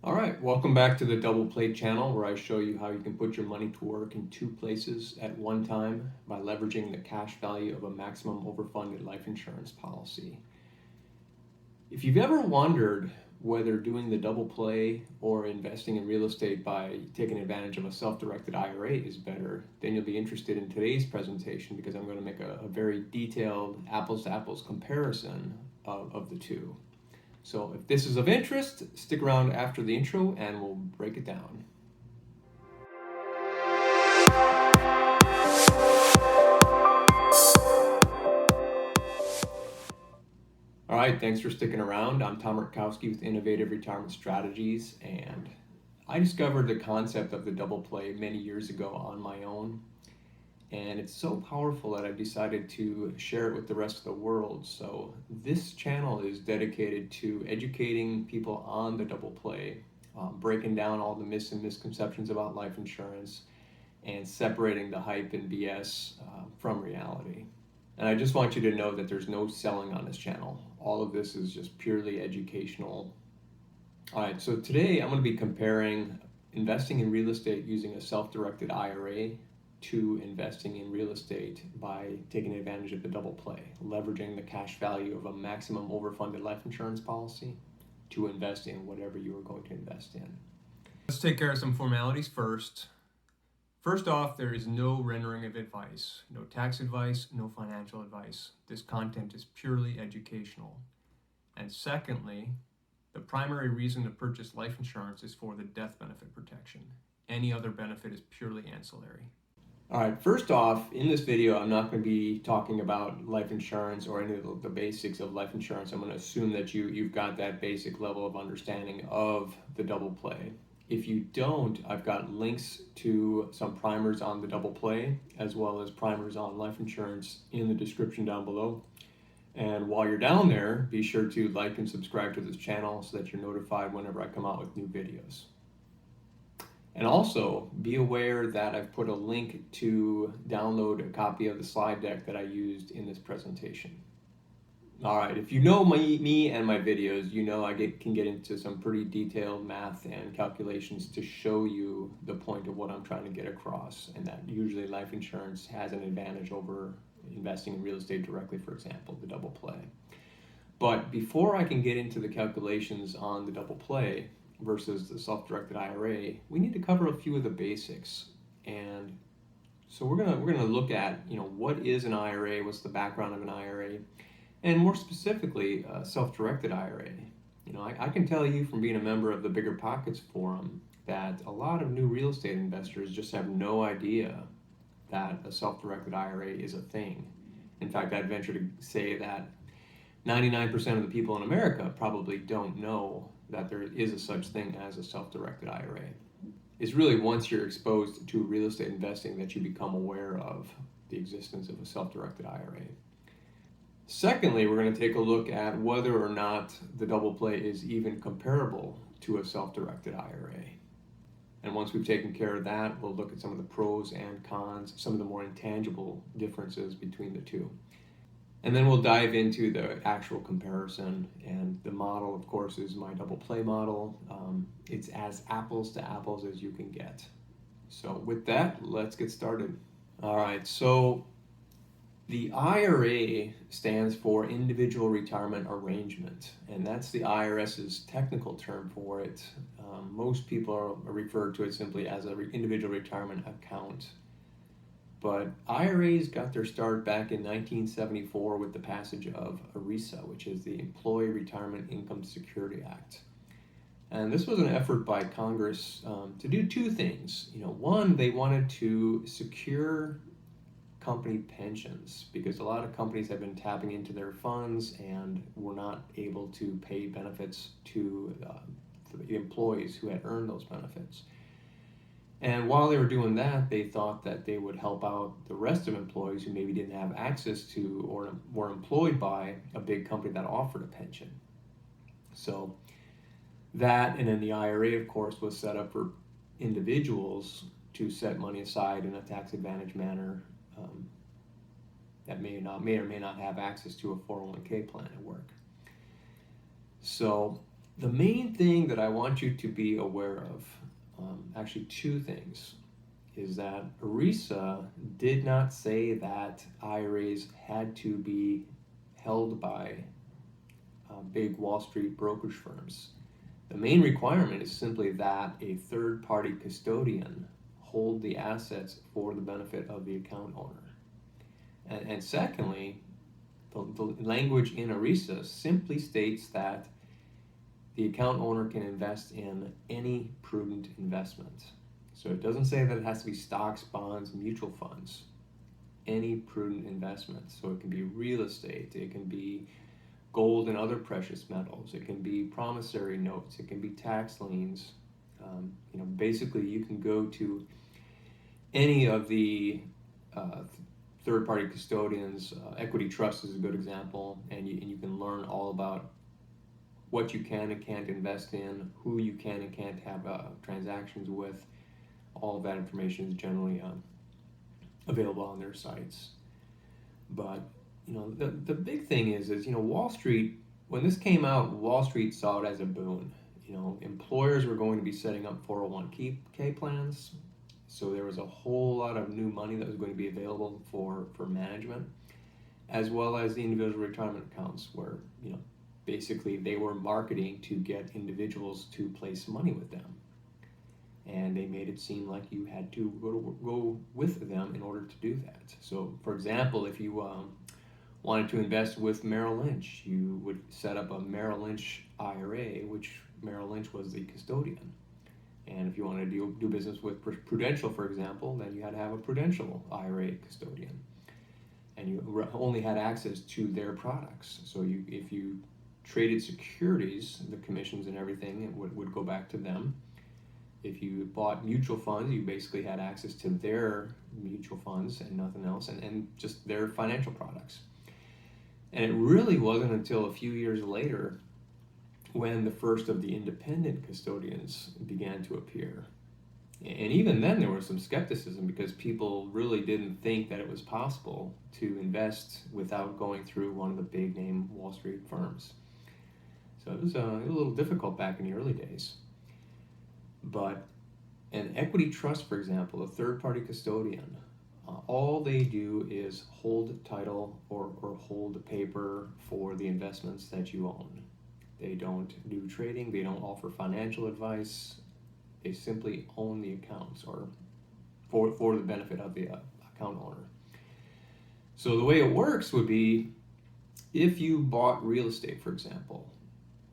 All right, welcome back to the Double Play channel where I show you how you can put your money to work in two places at one time by leveraging the cash value of a maximum overfunded life insurance policy. If you've ever wondered whether doing the double play or investing in real estate by taking advantage of a self-directed IRA is better, then you'll be interested in today's presentation because I'm going to make a very detailed apples-to-apples comparison of the two. So if this is of interest, stick around after the intro and we'll break it down. All right, thanks for sticking around. I'm tomrutkowski with Innovative Retirement Strategies, and I discovered the concept of the double play many years ago on my own. And it's so powerful that I decided to share it with the rest of the world. So this channel is dedicated to educating people on the double play, breaking down all the myths and misconceptions about life insurance, and separating the hype and BS from reality. And I just want you to know that there's no selling on this channel. All of this is just purely educational. All right, so today I'm going to be comparing investing in real estate using a self-directed IRA to investing in real estate by taking advantage of the double play, leveraging the cash value of a maximum overfunded life insurance policy to invest in whatever you are going to invest in. Let's take care of some formalities first. First off, there is no rendering of advice, no tax advice, no financial advice. This content is purely educational. And secondly, the primary reason to purchase life insurance is for the death benefit protection. Any other benefit is purely ancillary. All right, first off, in this video, I'm not going to be talking about life insurance or any of the basics of life insurance. I'm going to assume that you've got that basic level of understanding of the double play. If you don't, I've got links to some primers on the double play, as well as primers on life insurance in the description down below. And while you're down there, be sure to like and subscribe to this channel so that you're notified whenever I come out with new videos. And also, be aware that I've put a link to download a copy of the slide deck that I used in this presentation. All right, if you know me and my videos, you know I can get into some pretty detailed math and calculations to show you the point of what I'm trying to get across, and that usually life insurance has an advantage over investing in real estate directly, for example, the double play. But before I can get into the calculations on the double play versus the self-directed IRA, we need to cover a few of the basics. And so we're gonna look at, what is an IRA, what's the background of an IRA, and more specifically, a self-directed IRA. I can tell you from being a member of the Bigger Pockets forum that a lot of new real estate investors just have no idea that a self-directed IRA is a thing. In fact, I'd venture to say that 99% of the people in America probably don't know that there is a such thing as a self-directed IRA. It's really once you're exposed to real estate investing that you become aware of the existence of a self-directed IRA. Secondly, we're going to take a look at whether or not the double play is even comparable to a self-directed IRA. And once we've taken care of that, we'll look at some of the pros and cons, some of the more intangible differences between the two. And then we'll dive into the actual comparison, and the model, of course, is my double play model. It's as apples to apples as you can get. So with that, let's get started. All right, so the IRA stands for Individual Retirement Arrangement, and that's the IRS's technical term for it. Most people refer to it simply as an individual retirement account. But IRAs got their start back in 1974 with the passage of ERISA, which is the Employee Retirement Income Security Act. And this was an effort by Congress to do two things. One, they wanted to secure company pensions because a lot of companies have been tapping into their funds and were not able to pay benefits to the employees who had earned those benefits. And while they were doing that, they thought that they would help out the rest of employees who maybe didn't have access to or were employed by a big company that offered a pension. So that, and then the IRA, of course, was set up for individuals to set money aside in a tax advantage manner that may or may not have access to a 401k plan at work. So The main thing that I want you to be aware of, actually two things, is that ERISA did not say that IRAs had to be held by big Wall Street brokerage firms. The main requirement is simply that a third-party custodian hold the assets for the benefit of the account owner. And secondly, the language in ERISA simply states that the account owner can invest in any prudent investment. So it doesn't say that it has to be stocks, bonds, mutual funds. Any prudent investment. So it can be real estate, it can be gold and other precious metals, it can be promissory notes, it can be tax liens. Basically you can go to any of the third-party custodians. Equity Trust is a good example, and you can learn all about what you can and can't invest in, who you can and can't have transactions with. All of that information is generally available on their sites. But the big thing is Wall Street, when this came out, Wall Street saw it as a boon. Employers were going to be setting up 401k plans, so there was a whole lot of new money that was going to be available for management, as well as the individual retirement accounts, where basically they were marketing to get individuals to place money with them. And they made it seem like you had to go with them in order to do that. So, for example, if you wanted to invest with Merrill Lynch, you would set up a Merrill Lynch IRA, which Merrill Lynch was the custodian. And if you wanted to do business with Prudential, for example, then you had to have a Prudential IRA custodian. And you only had access to their products. So if you traded securities, the commissions and everything would go back to them. If you bought mutual funds, you basically had access to their mutual funds and nothing else, and just their financial products. And it really wasn't until a few years later when the first of the independent custodians began to appear. And even then there was some skepticism, because people really didn't think that it was possible to invest without going through one of the big name Wall Street firms. So it was a little difficult back in the early days. But an equity trust, for example, a third-party custodian, all they do is hold title or hold the paper for the investments that you own. They don't do trading, they don't offer financial advice, they simply own the accounts, or for the benefit of the account owner. So the way it works would be, if you bought real estate, for example,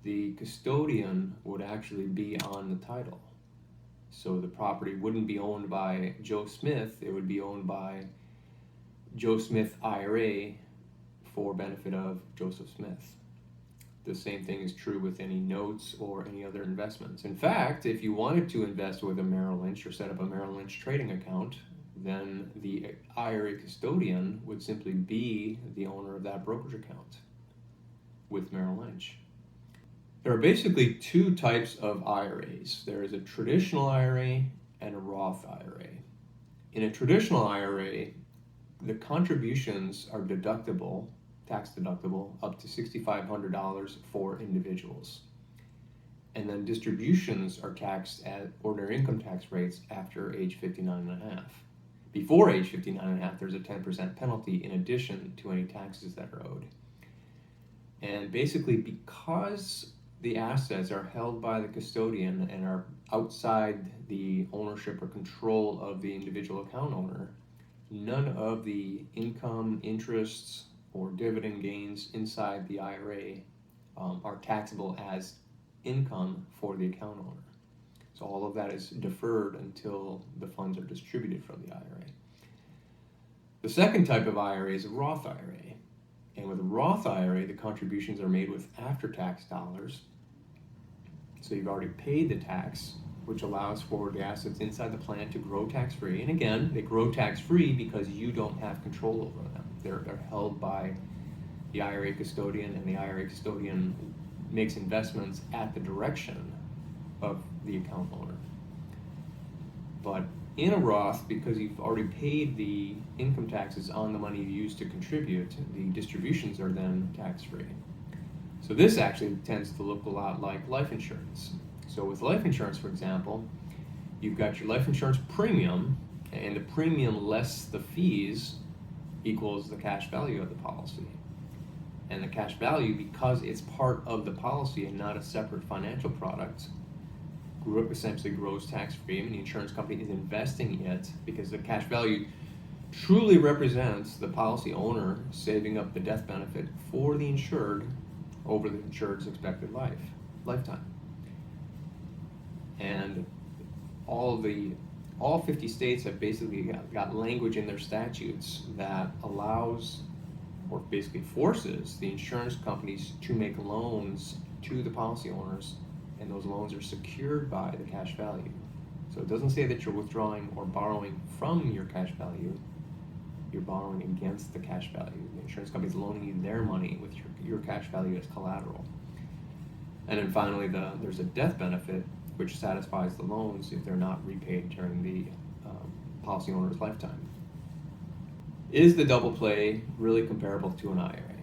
the custodian would actually be on the title. So the property wouldn't be owned by Joe Smith, it would be owned by Joe Smith IRA for benefit of Joseph Smith. The same thing is true with any notes or any other investments. In fact, if you wanted to invest with a Merrill Lynch or set up a Merrill Lynch trading account, then the IRA custodian would simply be the owner of that brokerage account with Merrill Lynch. There are basically two types of IRAs. There is a traditional IRA and a Roth IRA. In a traditional IRA, the contributions are deductible, tax deductible, up to $6,500 for individuals. And then distributions are taxed at ordinary income tax rates after age 59.5. Before age 59.5, there's a 10% penalty in addition to any taxes that are owed. And basically, because the assets are held by the custodian and are outside the ownership or control of the individual account owner, none of the income, interests, or dividend gains inside the IRA are taxable as income for the account owner. So all of that is deferred until the funds are distributed from the IRA. The second type of IRA is a Roth IRA. And with a Roth IRA, the contributions are made with after-tax dollars. So you've already paid the tax, which allows for the assets inside the plan to grow tax-free. And again, they grow tax-free because you don't have control over them. They're held by the IRA custodian, and the IRA custodian makes investments at the direction of the account owner. But in a Roth, because you've already paid the income taxes on the money you used to contribute, the distributions are then tax-free. So this actually tends to look a lot like life insurance. So with life insurance, for example, you've got your life insurance premium, and the premium less the fees equals the cash value of the policy. And the cash value, because it's part of the policy and not a separate financial product, essentially grows tax-free, and the insurance company is investing it because the cash value truly represents the policy owner saving up the death benefit for the insured over the insured's expected lifetime. And all 50 states have basically got language in their statutes that allows or basically forces the insurance companies to make loans to the policy owners, and those loans are secured by the cash value. So it doesn't say that you're withdrawing or borrowing from your cash value. You're borrowing against the cash value. The insurance company is loaning you their money with your cash value as collateral. And then finally, there's a death benefit which satisfies the loans if they're not repaid during the policy owner's lifetime. Is the double play really comparable to an IRA?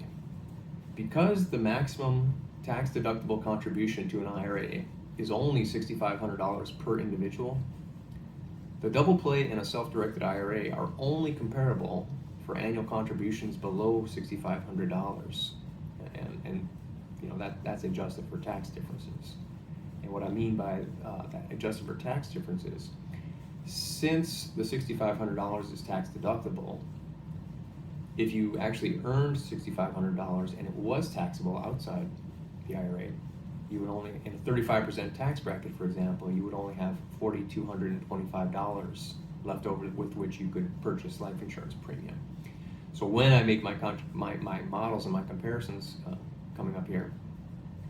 Because the maximum tax deductible contribution to an IRA is only $6,500 per individual, the double play and a self-directed IRA are only comparable for annual contributions below $6,500, and that's adjusted for tax differences. And what I mean by that adjusted for tax differences, since the $6,500 is tax deductible, if you actually earned $6,500 and it was taxable outside the IRA, you would only, in a 35% tax bracket, for example, you would only have $4,225 left over with which you could purchase life insurance premium. So when I make my models and my comparisons coming up here,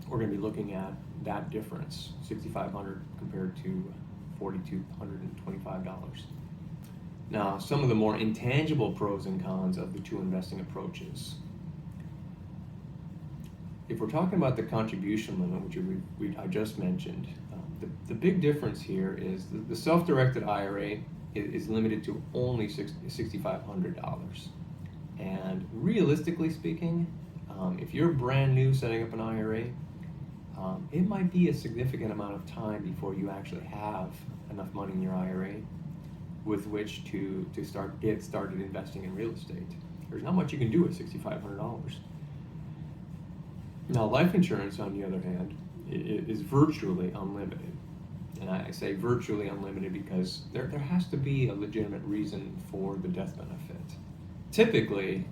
we're going to be looking at that difference, $6,500 compared to $4,225. Now, some of the more intangible pros and cons of the two investing approaches. If we're talking about the contribution limit, which I just mentioned, the big difference here is the self-directed IRA is limited to only $6,500. And realistically speaking, if you're brand new setting up an IRA, it might be a significant amount of time before you actually have enough money in your IRA with which to get started investing in real estate. There's not much you can do with $6,500. Now, life insurance, on the other hand, is virtually unlimited. And I say virtually unlimited because there has to be a legitimate reason for the death benefit. Typically,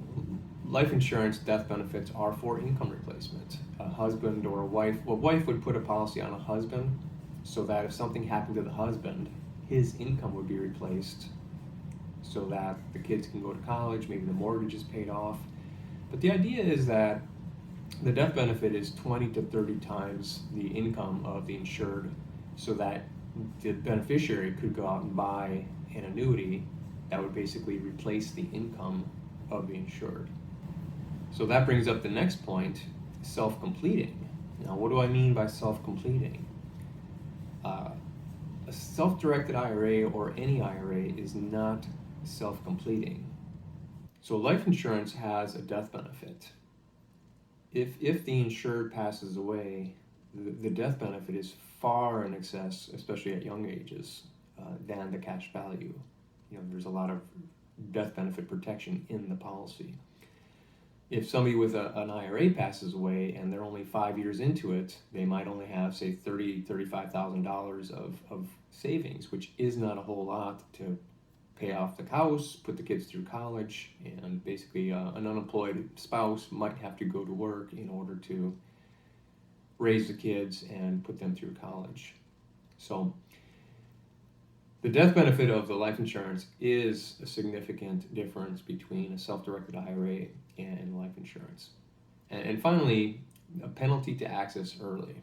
life insurance death benefits are for income replacement. A husband or a wife would put a policy on a husband so that if something happened to the husband, his income would be replaced so that the kids can go to college, maybe the mortgage is paid off. But the idea is that the death benefit is 20 to 30 times the income of the insured, so that the beneficiary could go out and buy an annuity that would basically replace the income of the insured. So that brings up the next point, self-completing. Now, what do I mean by self-completing? A self-directed IRA or any IRA is not self-completing. So life insurance has a death benefit. If the insured passes away, the death benefit is far in excess, especially at young ages, than the cash value. There's a lot of death benefit protection in the policy. If somebody with an IRA passes away and they're only 5 years into it, they might only have, say, $35,000 of savings, which is not a whole lot to pay off the house, put the kids through college, and basically an unemployed spouse might have to go to work in order to raise the kids and put them through college. So the death benefit of the life insurance is a significant difference between a self-directed IRA and life insurance. And finally, a penalty to access early.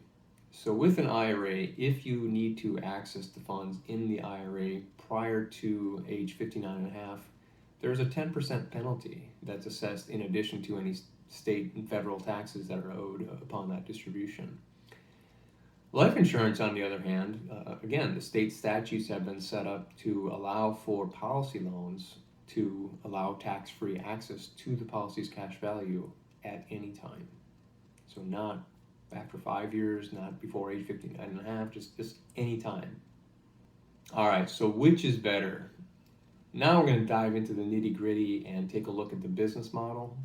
So with an IRA, if you need to access the funds in the IRA prior to age 59 and a half, there's a 10% penalty that's assessed in addition to any state and federal taxes that are owed upon that distribution. Life insurance, on the other hand, again, the state statutes have been set up to allow for policy loans to allow tax-free access to the policy's cash value at any time. So not after 5 years, not before age 59 and a half, just any time. All right, so which is better? Now we're going to dive into the nitty gritty and take a look at the business model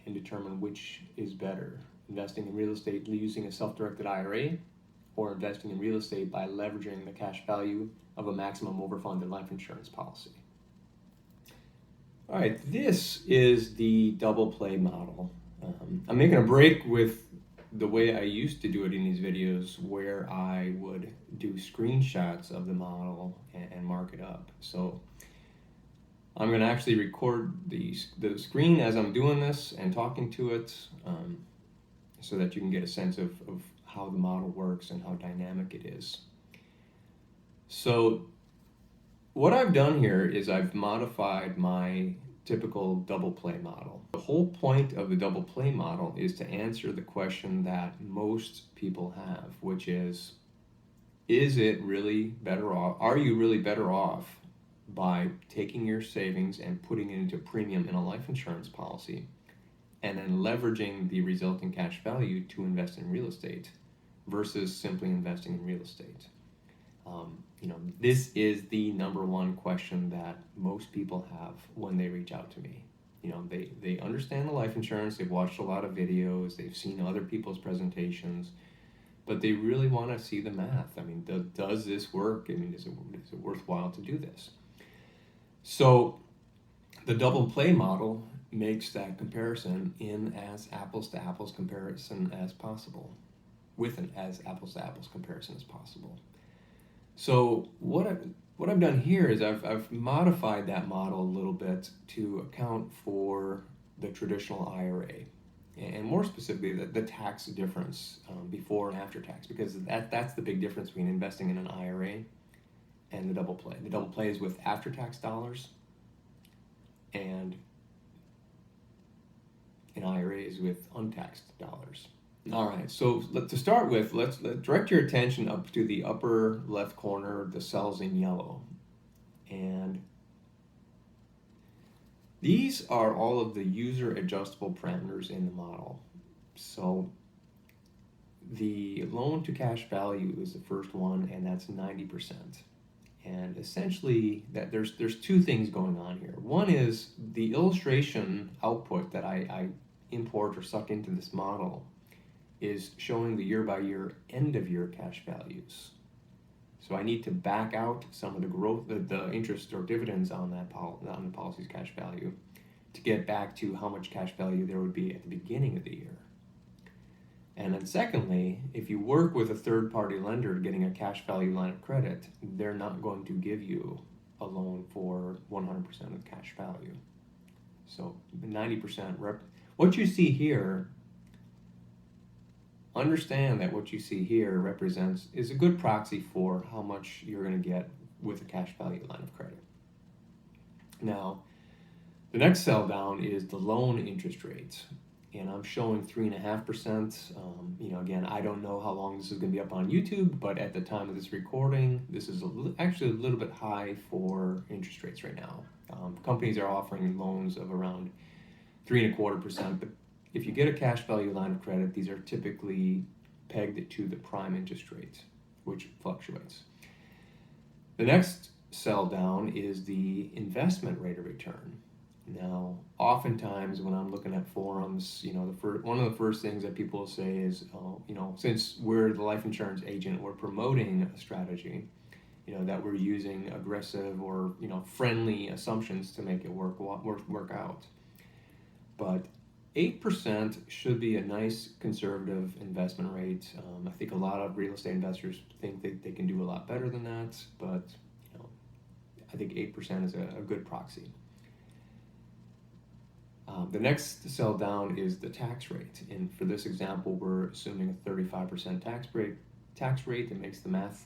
and determine which is better. Investing in real estate using a self-directed IRA, or investing in real estate by leveraging the cash value of a maximum overfunded life insurance policy. All right, this is the double play model. I'm making a break with the way I used to do it in these videos, where I would do screenshots of the model and mark it up. So I'm going to actually record the screen as I'm doing this and talking to it, so that you can get a sense of how the model works and how dynamic it is. So what I've done here is I've modified my typical double play model. The whole point of the double play model is to answer the question that most people have, which is it really better off? Are you really better off by taking your savings and putting it into premium in a life insurance policy, and then leveraging the resulting cash value to invest in real estate versus simply investing in real estate? This is the number one question that most people have when they reach out to me. They understand the life insurance, they've watched a lot of videos, they've seen other people's presentations, but they really want to see the math. Does this work? Is it worthwhile to do this? So the double play model makes that comparison in as apples to apples comparison as possible, with an as apples to apples comparison as possible. So what I've done here is I've modified that model a little bit to account for the traditional IRA, and more specifically the tax difference before and after tax, because that's the big difference between investing in an IRA and the double play. The double play is with after tax dollars, and an IRA is with untaxed dollars. All right, so to start with, let's direct your attention up to the upper left corner, the cells in yellow. And these are all of the user adjustable parameters in the model. So the loan to cash value is the first one, and that's 90%. And essentially that there's two things going on here. One is the illustration output that I import or suck into this model is showing the year-by-year end-of-year cash values. So I need to back out some of the growth, the interest or dividends on on the policy's cash value, to get back to how much cash value there would be at the beginning of the year. And then secondly, if you work with a third-party lender getting a cash value line of credit, they're not going to give you a loan for 100% of cash value. So 90%, what you see here, understand that what you see here is a good proxy for how much you're going to get with a cash value line of credit. Now, the next cell down is the loan interest rate, and I'm showing 3.5%. Again, I don't know how long this is going to be up on YouTube, but at the time of this recording, this is actually a little bit high for interest rates right now. Companies are offering loans of around 3.25%, but if you get a cash value line of credit, these are typically pegged to the prime interest rate, which fluctuates. The next cell down is the investment rate of return. Now, oftentimes when I'm looking at forums, one of the first things that people say is, since we're the life insurance agent, we're promoting a strategy, that we're using aggressive or friendly assumptions to make it work out. But 8% should be a nice conservative investment rate. I think a lot of real estate investors think that they can do a lot better than that, but I think 8% is a good proxy. The next cell down is the tax rate, and for this example, we're assuming a 35% tax rate that makes the math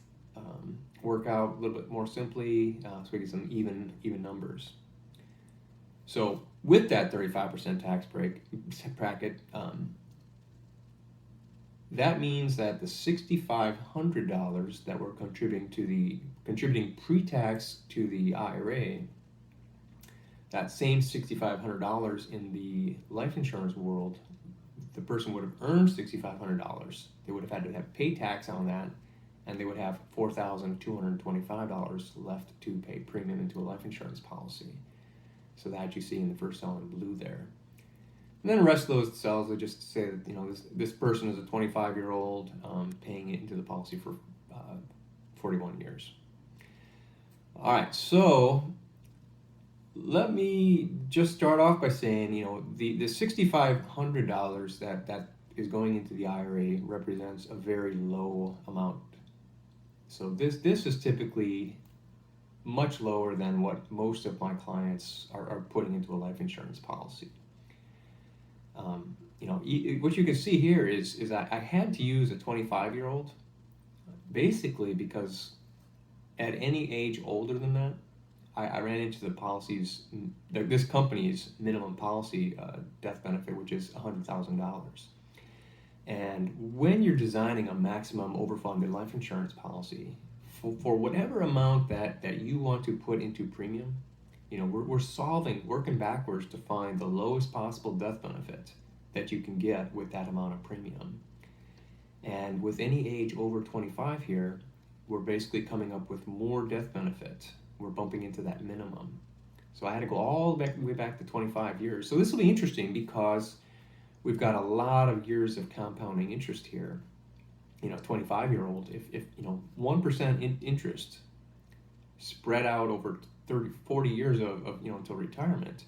work out a little bit more simply, so we get some even numbers. So with that 35% tax bracket, that means that the $6,500 that we're contributing pre-tax to the IRA, that same $6,500 in the life insurance world, the person would have earned $6,500. They would have had to have pay tax on that, and they would have $4,225 left to pay premium into a life insurance policy. So that you see in the first cell in blue there. And then the rest of those cells, they just say that, you know, this person is a 25-year-old paying it into the policy for 41 years. All right, so let me just start off by saying, you know, the $6,500 that is going into the IRA represents a very low amount. So this is typically much lower than what most of my clients are putting into a life insurance policy. You know, what you can see here is I had to use a 25-year-old basically because at any age older than that, I ran into the policies, this company's minimum policy death benefit, which is $100,000. And when you're designing a maximum overfunded life insurance policy, for whatever amount that you want to put into premium, you know, we're working backwards to find the lowest possible death benefit that you can get with that amount of premium. And with any age over 25 here, we're basically coming up with more death benefit. We're bumping into that minimum. So I had to go all the way back to 25 years. So this will be interesting because we've got a lot of years of compounding interest here. You know, 25-year-old, if you know, 1% interest spread out over 30, 40 years of you know, until retirement,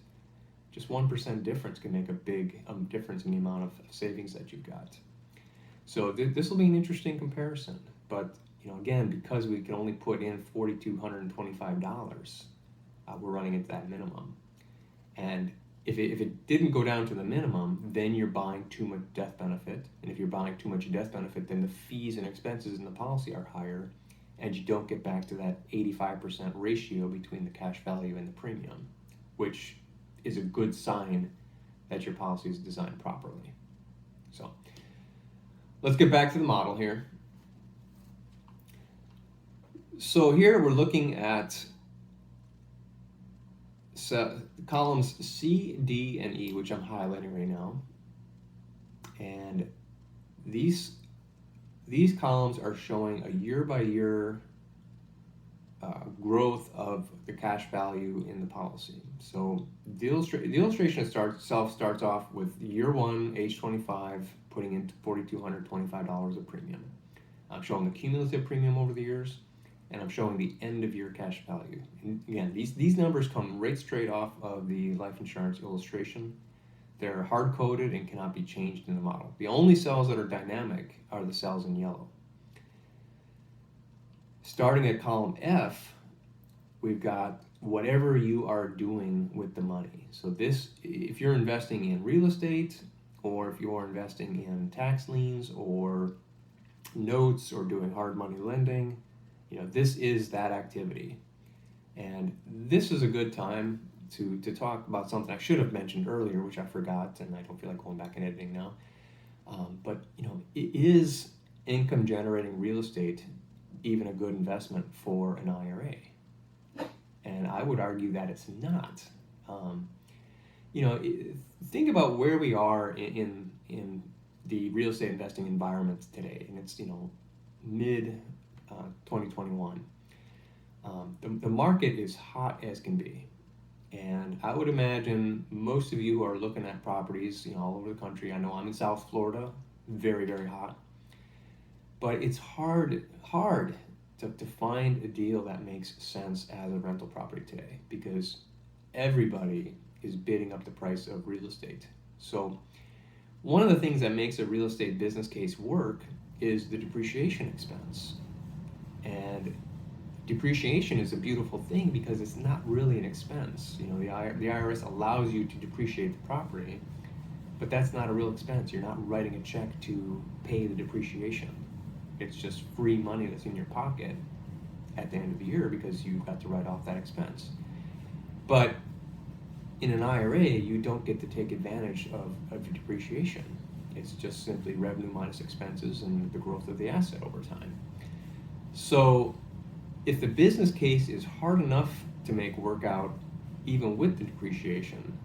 just 1% difference can make a big difference in the amount of savings that you've got. So this will be an interesting comparison. But you know, again, because we can only put in $4,225, we're running into that minimum. And if it didn't go down to the minimum, then you're buying too much death benefit. And if you're buying too much death benefit, then the fees and expenses in the policy are higher, and you don't get back to that 85% ratio between the cash value and the premium, which is a good sign that your policy is designed properly. So let's get back to the model here. So here we're looking at columns C, D, and E, which I'm highlighting right now. And these columns are showing a year-by-year growth of the cash value in the policy. So the illustration itself starts off with year one, age 25, putting in $4,225 of premium. I'm showing the cumulative premium over the years, and I'm showing the end of year cash value. And again, these numbers come right straight off of the life insurance illustration. They're hard-coded and cannot be changed in the model. The only cells that are dynamic are the cells in yellow. Starting at column F, we've got whatever you are doing with the money. So this, if you're investing in real estate, or if you're investing in tax liens or notes or doing hard money lending, you know, this is that activity. And this is a good time to talk about something I should have mentioned earlier, which I forgot, and I don't feel like going back and editing now. But you know, is income generating real estate even a good investment for an IRA? And I would argue that it's not. You know, think about where we are in the real estate investing environment today, and it's, you know, mid 2021. The market is hot as can be, and I would imagine most of you who are looking at properties, you know, all over the country. I know I'm in South Florida, very, very hot, but it's hard to find a deal that makes sense as a rental property today, because everybody is bidding up the price of real estate. So one of the things that makes a real estate business case work is the depreciation expense. And depreciation is a beautiful thing because it's not really an expense. You know, the IRS allows you to depreciate the property, but that's not a real expense. You're not writing a check to pay the depreciation. It's just free money that's in your pocket at the end of the year because you've got to write off that expense. But in an IRA, you don't get to take advantage of depreciation. It's just simply revenue minus expenses and the growth of the asset over time. So if the business case is hard enough to make work out even with the depreciation,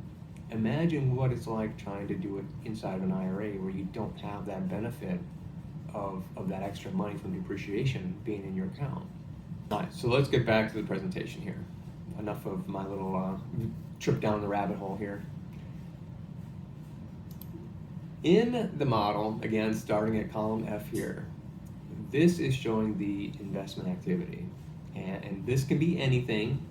Imagine what it's like trying to do it inside an IRA where you don't have that benefit of that extra money from depreciation being in your account. All right, so let's get back to the presentation here. Enough of my little trip down the rabbit hole here. In the model, again, starting at column F here, this is showing the investment activity. And this can be anything.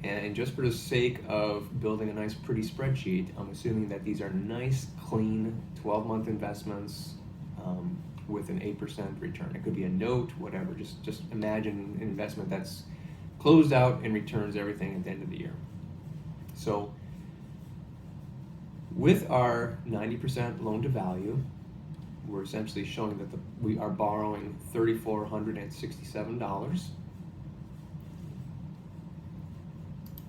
And just for the sake of building a nice pretty spreadsheet, I'm assuming that these are nice, clean 12-month investments with an 8% return. It could be a note, whatever. Just imagine an investment that's closed out and returns everything at the end of the year. So with our 90% loan to value, we're essentially showing that we are borrowing $3,467.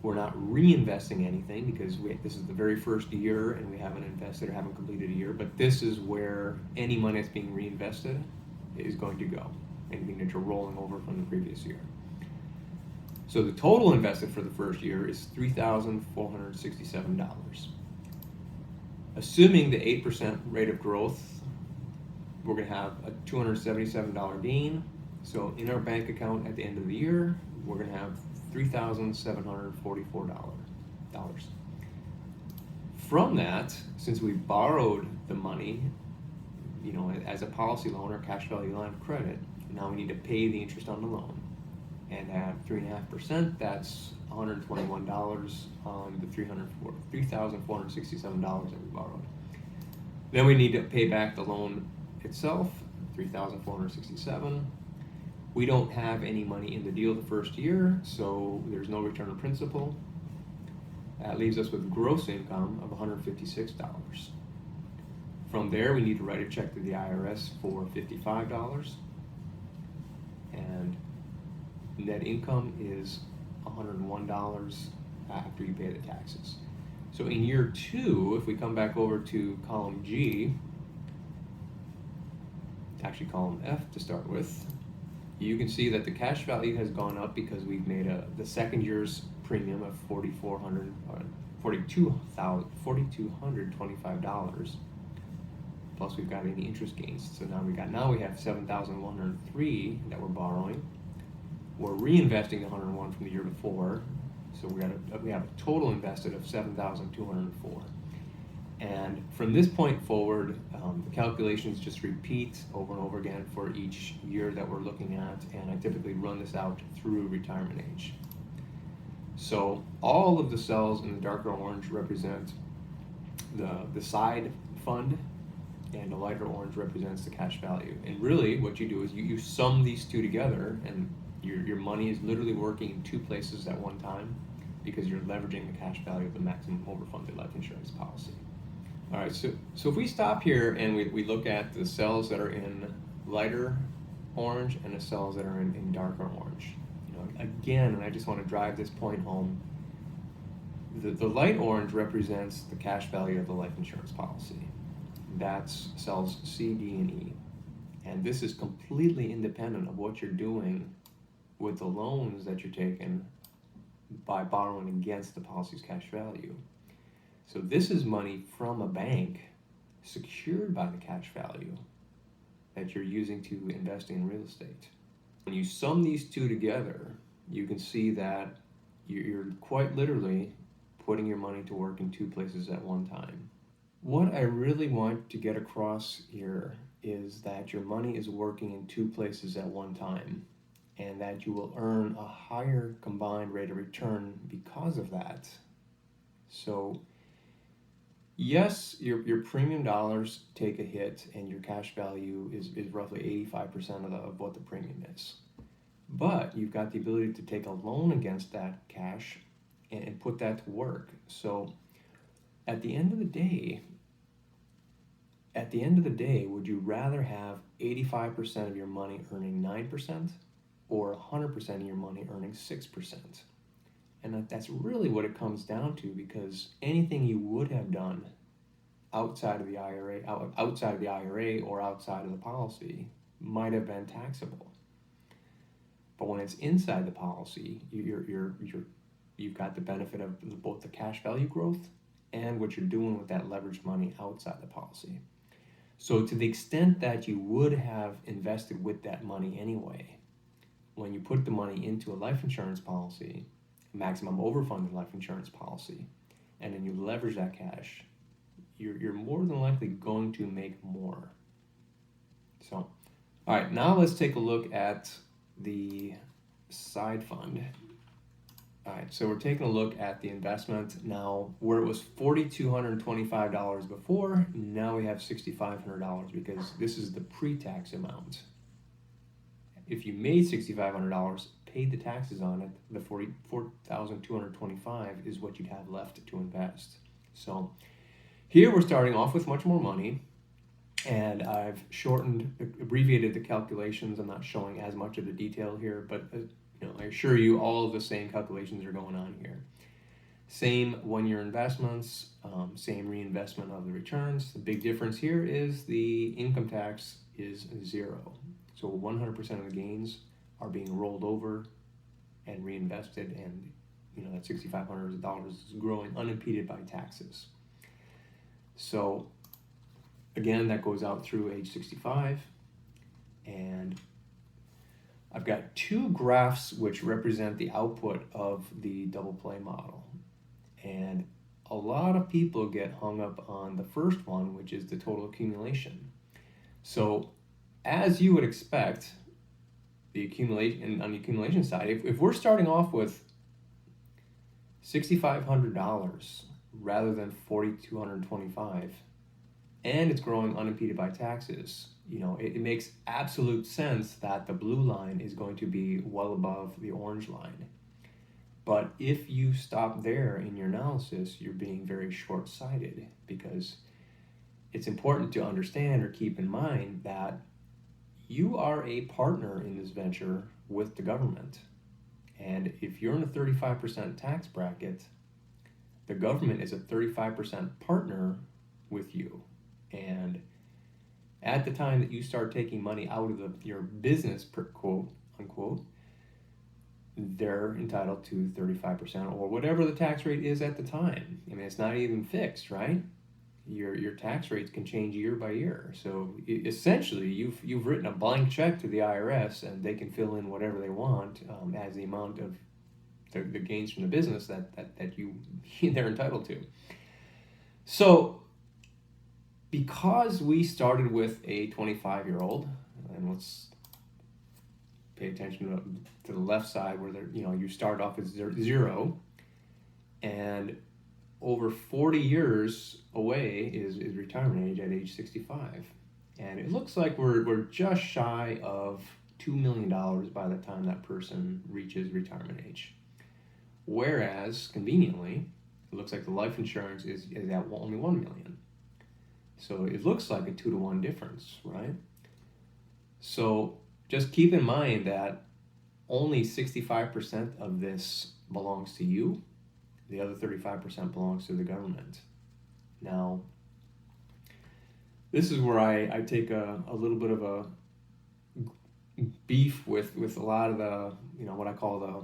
We're not reinvesting anything because this is the very first year and we haven't invested or haven't completed a year, but this is where any money that's being reinvested is going to go, anything that you're rolling over from the previous year. So the total invested for the first year is $3,467. Assuming the 8% rate of growth, we're going to have a $277 gain. So in our bank account at the end of the year, we're going to have $3,744. From that, since we borrowed the money, as a policy loan or cash value line of credit, now we need to pay the interest on the loan. And at 3.5%, that's $121 on the $3,467 that we borrowed. Then we need to pay back the loan itself, $3,467. We don't have any money in the deal the first year, so there's no return of principal. That leaves us with gross income of $156. From there, we need to write a check to the IRS for $55. And net income is $101 after you pay the taxes. So in year 2, if we come back over to column G, actually column F to start with, you can see that the cash value has gone up because we've made the second year's premium of $4,225. Plus we've got any interest gains. So now we have $7,103 that we're borrowing. We're reinvesting the $101 from the year before. So we have a total invested of $7,204. And from this point forward, the calculations just repeat over and over again for each year that we're looking at, and I typically run this out through retirement age. So all of the cells in the darker orange represent the side fund, and the lighter orange represents the cash value. And really what you do is you sum these two together, and your money is literally working in two places at one time because you're leveraging the cash value of the maximum overfunded life insurance policy. All right, so if we stop here and we look at the cells that are in lighter orange and the cells that are in darker orange, again, and I just want to drive this point home, the light orange represents the cash value of the life insurance policy. That's cells C, D, and E. And this is completely independent of what you're doing with the loans that you're taking by borrowing against the policy's cash value. So this is money from a bank secured by the cash value that you're using to invest in real estate. When you sum these two together, you can see that you're quite literally putting your money to work in two places at one time. What I really want to get across here is that your money is working in two places at one time, and that you will earn a higher combined rate of return because of that. So yes, your premium dollars take a hit and your cash value is roughly 85% of what the premium is. But you've got the ability to take a loan against that cash and put that to work. So at the end of the day, would you rather have 85% of your money earning 9% or 100% of your money earning 6%? And that's really what it comes down to, because anything you would have done outside of the IRA or outside of the policy might have been taxable. But when it's inside the policy, you've got the benefit of both the cash value growth and what you're doing with that leveraged money outside the policy. So to the extent that you would have invested with that money anyway, when you put the money into a life insurance policy, maximum overfunded life insurance policy, and then you leverage that cash, you're more than likely going to make more. So, all right, now let's take a look at the side fund. All right, so we're taking a look at the investment now, where it was $4,225 before, now we have $6,500 because this is the pre-tax amount. If you made $6,500, paid the taxes on it, the $44,225 is what you'd have left to invest. So here we're starting off with much more money, and I've abbreviated the calculations. I'm not showing as much of the detail here, but I assure you all of the same calculations are going on here. Same one-year investments, same reinvestment of the returns. The big difference here is the income tax is 0. So 100% of the gains are being rolled over and reinvested, and that $6,500 is growing unimpeded by taxes. So again, that goes out through age 65, and I've got 2 graphs which represent the output of the double play model. And a lot of people get hung up on the first one, which is the total accumulation. So as you would expect, on the accumulation side, if we're starting off with $6,500 rather than $4,225, and it's growing unimpeded by taxes, it makes absolute sense that the blue line is going to be well above the orange line. But if you stop there in your analysis, you're being very short-sighted, because it's important to understand or keep in mind that you are a partner in this venture with the government. And if you're in a 35% tax bracket, the government is a 35% partner with you. And at the time that you start taking money out of your business, quote unquote, they're entitled to 35% or whatever the tax rate is at the time. I mean, it's not even fixed, right? Your tax rates can change year by year. So essentially, you've written a blank check to the IRS, and they can fill in whatever they want as the amount of the gains from the business that they're entitled to. So because we started with a 25-year-old, and let's pay attention to the left side where you start off with 0, and over 40 years away is retirement age at age 65. And it looks like we're just shy of $2 million by the time that person reaches retirement age. Whereas, conveniently, it looks like the life insurance is at only $1 million. So it looks like a 2-to-1 difference, right? So just keep in mind that only 65% of this belongs to you. The other 35% belongs to the government. Now, this is where I take a little bit of a beef with a lot of the, what I call the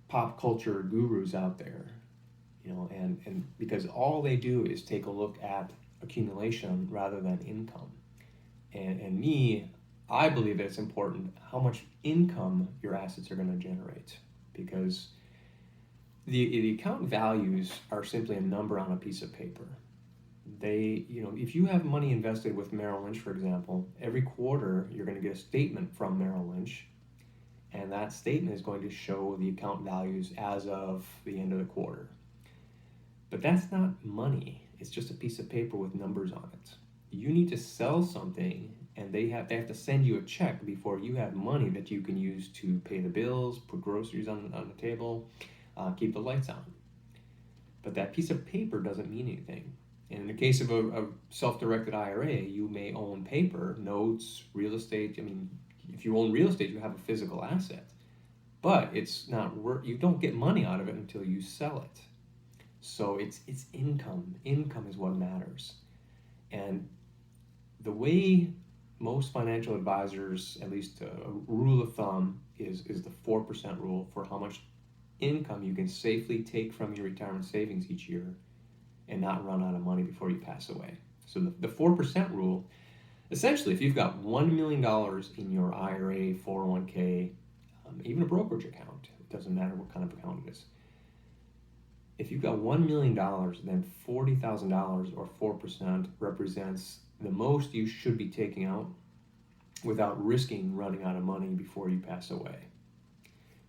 pop culture gurus out there, and because all they do is take a look at accumulation rather than income. And me, I believe that it's important how much income your assets are going to generate, because the account values are simply a number on a piece of paper. They, if you have money invested with Merrill Lynch, for example, every quarter you're going to get a statement from Merrill Lynch, and that statement is going to show the account values as of the end of the quarter. But that's not money. It's just a piece of paper with numbers on it. You need to sell something, and they have to send you a check before you have money that you can use to pay the bills, put groceries on the table, keep the lights on. But that piece of paper doesn't mean anything. And in the case of a self-directed IRA, you may own paper, notes, real estate. I mean, if you own real estate, you have a physical asset. But it's not you don't get money out of it until you sell it. So it's income. Income is what matters. And the way most financial advisors, at least a rule of thumb, is the 4% rule for how much income you can safely take from your retirement savings each year and not run out of money before you pass away. So the 4% rule, essentially, if you've got $1 million in your IRA, 401k, even a brokerage account, it doesn't matter what kind of account it is. If you've got $1 million, then $40,000 or 4% represents the most you should be taking out without risking running out of money before you pass away.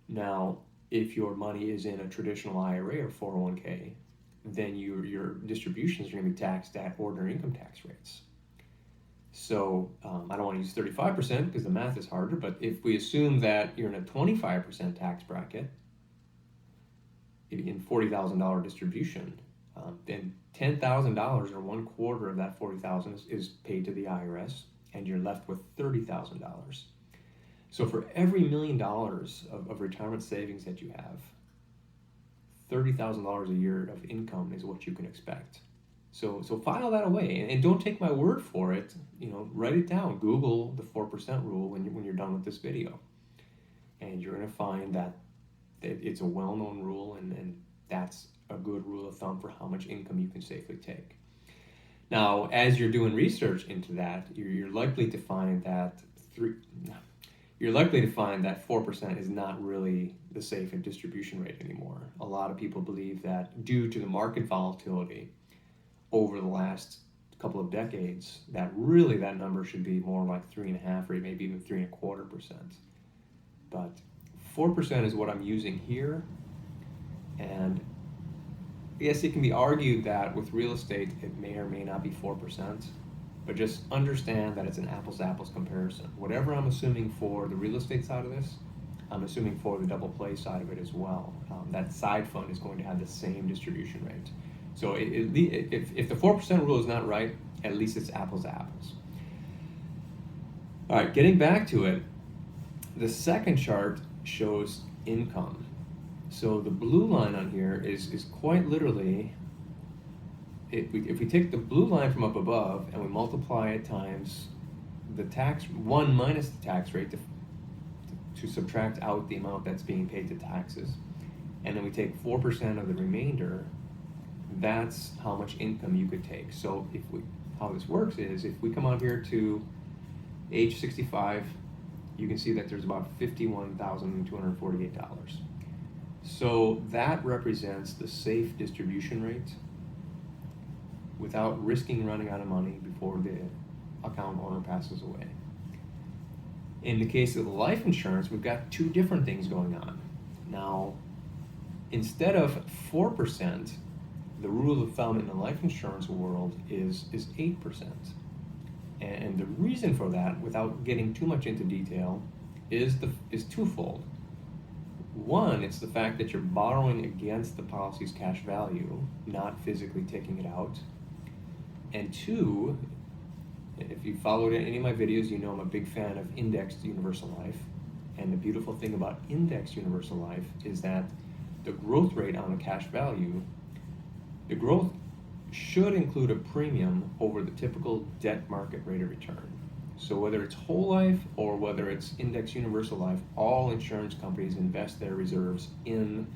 Now, if your money is in a traditional IRA or 401k, then your distributions are going to be taxed at ordinary income tax rates. So I don't want to use 35% because the math is harder, but if we assume that you're in a 25% tax bracket, in $40,000 distribution, then $10,000 or 1/4 of that $40,000 is paid to the IRS, and you're left with $30,000. So for every $1 million of retirement savings that you have, $30,000 a year of income is what you can expect. So file that away, and don't take my word for it. Write it down. Google the 4% rule when you're done with this video, and you're going to find that it's a well-known rule, and that's a good rule of thumb for how much income you can safely take. Now, as you're doing research into that, you're likely to find that 4% is not really the safe and distribution rate anymore. A lot of people believe that due to the market volatility over the last couple of decades, that really that number should be more like 3.5% or maybe even 3.25%. But 4% is what I'm using here, and yes, it can be argued that with real estate it may or may not be 4%, but just understand that it's an apples-to-apples comparison. Whatever I'm assuming for the real estate side of this, I'm assuming for the double play side of it as well. That side fund is going to have the same distribution rate. So if the 4% rule is not right, at least it's apples-to-apples. All right, getting back to it, the second chart shows income. So the blue line on here is quite literally, if we take the blue line from up above and we multiply it times the tax, 1 minus the tax rate to subtract out the amount that's being paid to taxes, and then we take 4% of the remainder, that's how much income you could take. So how this works is, if we come out here to age 65, you can see that there's about $51,248. So that represents the safe distribution rate without risking running out of money before the account owner passes away. In the case of the life insurance, we've got two different things going on. Now, instead of 4%, the rule of thumb in the life insurance world is 8%. And the reason for that, without getting too much into detail, is twofold. One, it's the fact that you're borrowing against the policy's cash value, not physically taking it out. And two, if you followed any of my videos, you know I'm a big fan of indexed universal life. And the beautiful thing about indexed universal life is that the growth rate on the cash value, the growth should include a premium over the typical debt market rate of return. So whether it's whole life or whether it's indexed universal life, all insurance companies invest their reserves in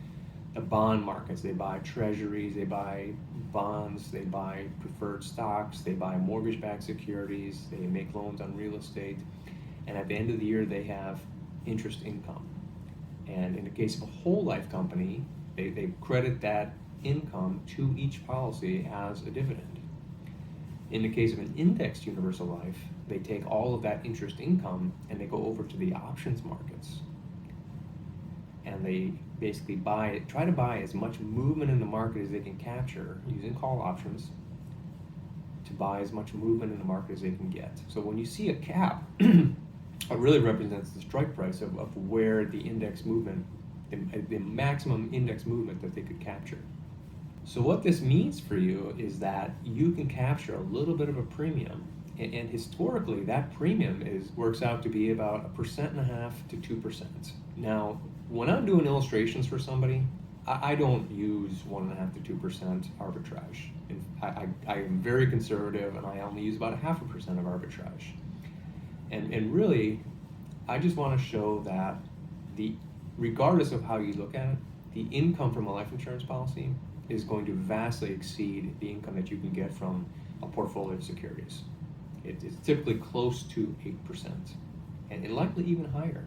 the bond markets. They buy treasuries, they buy bonds, they buy preferred stocks, they buy mortgage-backed securities, they make loans on real estate, and at the end of the year they have interest income. And in the case of a whole life company, they credit that income to each policy as a dividend. In the case of an indexed universal life, they take all of that interest income and they go over to the options markets, and they basically try to buy as much movement in the market as they can capture using call options to buy as much movement in the market as they can get. So when you see a cap, it really represents the strike price of where the index movement, the maximum index movement that they could capture. So what this means for you is that you can capture a little bit of a premium, and historically that premium works out to be about 1.5% to 2%. Now, when I'm doing illustrations for somebody, I don't use 1.5% to 2% arbitrage. I am very conservative, and I only use about 0.5% of arbitrage. And really, I just want to show that regardless of how you look at it, the income from a life insurance policy is going to vastly exceed the income that you can get from a portfolio of securities. It's typically close to 8%, and likely even higher.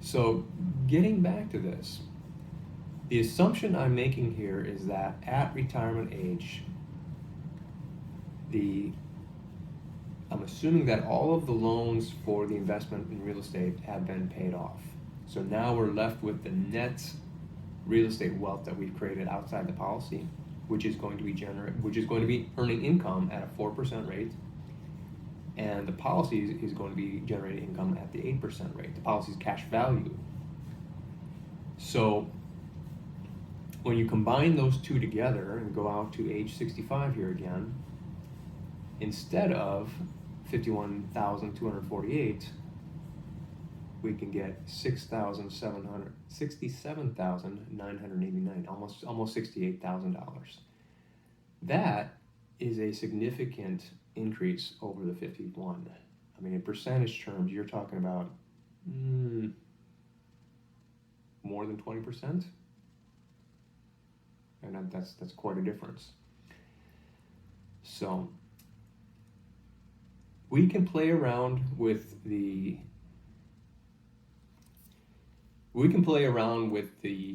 So getting back to this, the assumption I'm making here is that at retirement age, I'm assuming that all of the loans for the investment in real estate have been paid off. So now we're left with the net real estate wealth that we've created outside the policy, which is going to be earning income at a 4% rate, and the policy is going to be generating income at the 8% rate. The policy's cash value. So when you combine those two together and go out to age 65 here again, instead of 51,248, we can get 67,989, almost $68,000. That is a significant increase over the 51. I mean, in percentage terms, you're talking about more than 20%, and that's quite a difference. So we can play around with the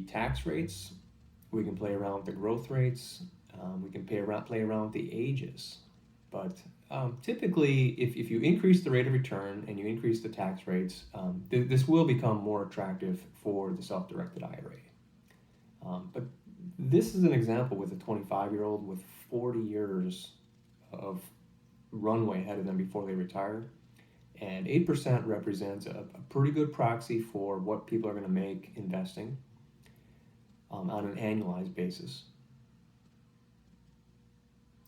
tax rates. We can play around with the growth rates. We can play around with the ages. But typically, if you increase the rate of return and you increase the tax rates, this will become more attractive for the self-directed IRA. But this is an example with a 25-year-old with 40 years of runway ahead of them before they retire. And 8% represents a pretty good proxy for what people are going to make investing on an annualized basis.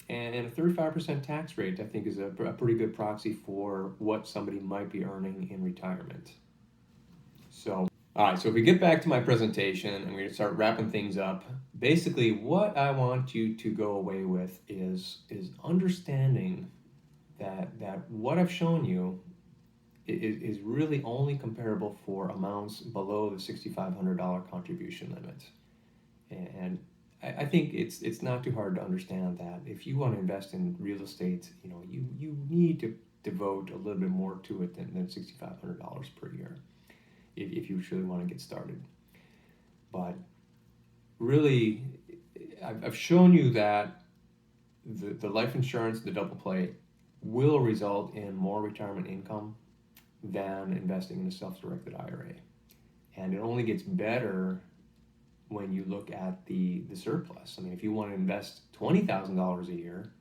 And a 35% tax rate, I think, is a pretty good proxy for what somebody might be earning in retirement. So, all right, so if we get back to my presentation and we're going to start wrapping things up, basically what I want you to go away with is understanding that what I've shown you is really only comparable for amounts below the $6,500 contribution limit. And I think it's not too hard to understand that if you want to invest in real estate, you need to devote a little bit more to it than $6,500 per year if you truly want to get started. But really, I've shown you that the life insurance, the double play, will result in more retirement income than investing in a self-directed IRA. And it only gets better when you look at the surplus. I mean, if you want to invest $20,000 a year,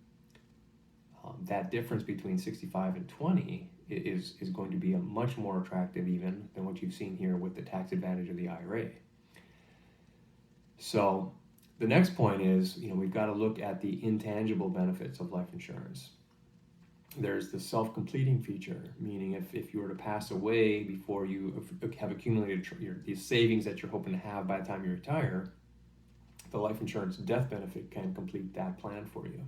that difference between 65 and 20 is going to be a much more attractive even than what you've seen here with the tax advantage of the IRA. So the next point is, we've got to look at the intangible benefits of life insurance. There's the self-completing feature, meaning if you were to pass away before you have accumulated these savings that you're hoping to have by the time you retire, the life insurance death benefit can complete that plan for you.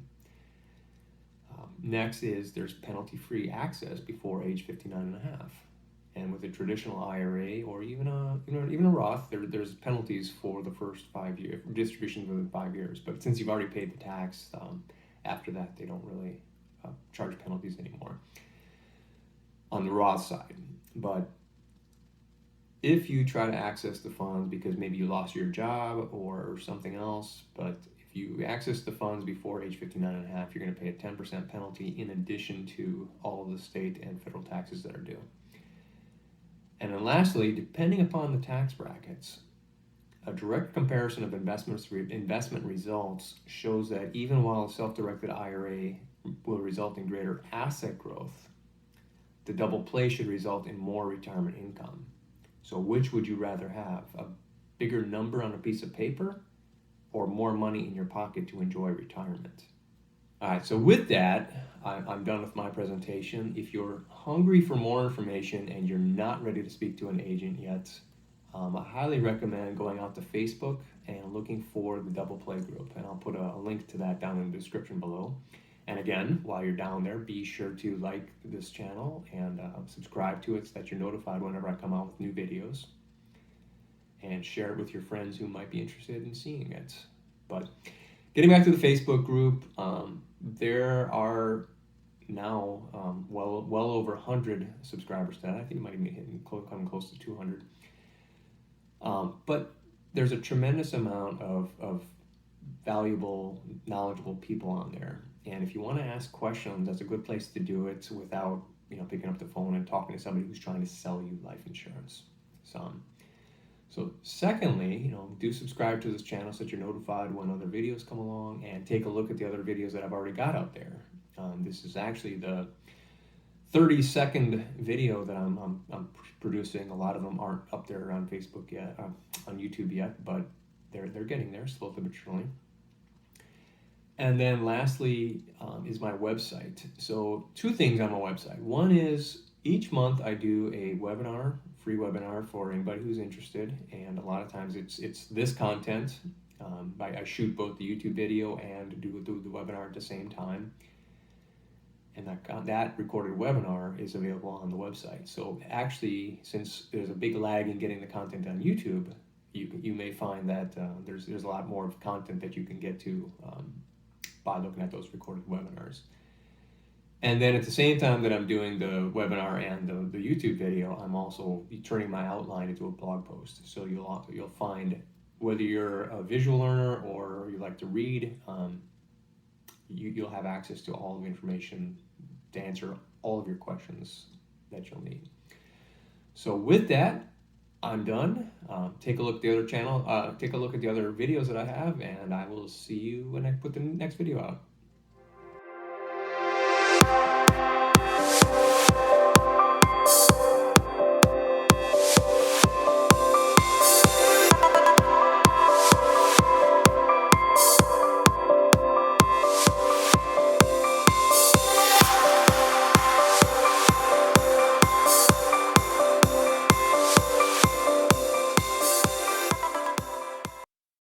Next is there's penalty-free access before age 59 and a half. And with a traditional IRA or even a Roth, there's penalties for the first 5 years, distributions within 5 years. But since you've already paid the tax, after that they don't really charge penalties anymore on the Roth side. But if you try to access the funds because maybe you lost your job or something else, but if you access the funds before age 59 and a half, you're going to pay a 10% penalty in addition to all of the state and federal taxes that are due. And then lastly, depending upon the tax brackets, a direct comparison of investment results shows that even while a self-directed IRA will result in greater asset growth, the double play should result in more retirement income. So which would you rather have? A bigger number on a piece of paper or more money in your pocket to enjoy retirement? All right, so with that, I'm done with my presentation. If you're hungry for more information and you're not ready to speak to an agent yet, I highly recommend going out to Facebook and looking for the Double Play group. And I'll put a link to that down in the description below. And again, while you're down there, be sure to like this channel and subscribe to it so that you're notified whenever I come out with new videos. And share it with your friends who might be interested in seeing it. But getting back to the Facebook group, there are now well over 100 subscribers to that. I think it might even be coming close to 200. But there's a tremendous amount of valuable, knowledgeable people on there. And if you want to ask questions, that's a good place to do it without picking up the phone and talking to somebody who's trying to sell you life insurance. So secondly, do subscribe to this channel so that you're notified when other videos come along, and take a look at the other videos that I've already got out there. This is actually the 30-second video that I'm producing. A lot of them aren't up there on Facebook yet, on YouTube yet, but they're getting there slowly but surely. And then lastly is my website. So 2 things on my website. One is each month I do a webinar, free webinar for anybody who's interested, and a lot of times it's this content. I shoot both the YouTube video and do the webinar at the same time. And that recorded webinar is available on the website. So actually, since there's a big lag in getting the content on YouTube, you may find that there's a lot more of content that you can get to by looking at those recorded webinars. And then at the same time that I'm doing the webinar and the YouTube video, I'm also turning my outline into a blog post. So you'll find, whether you're a visual learner or you like to read, you'll have access to all the information to answer all of your questions that you'll need. So with that, I'm done. Take a look at the other channel. Take a look at the other videos that I have, and I will see you when I put the next video out.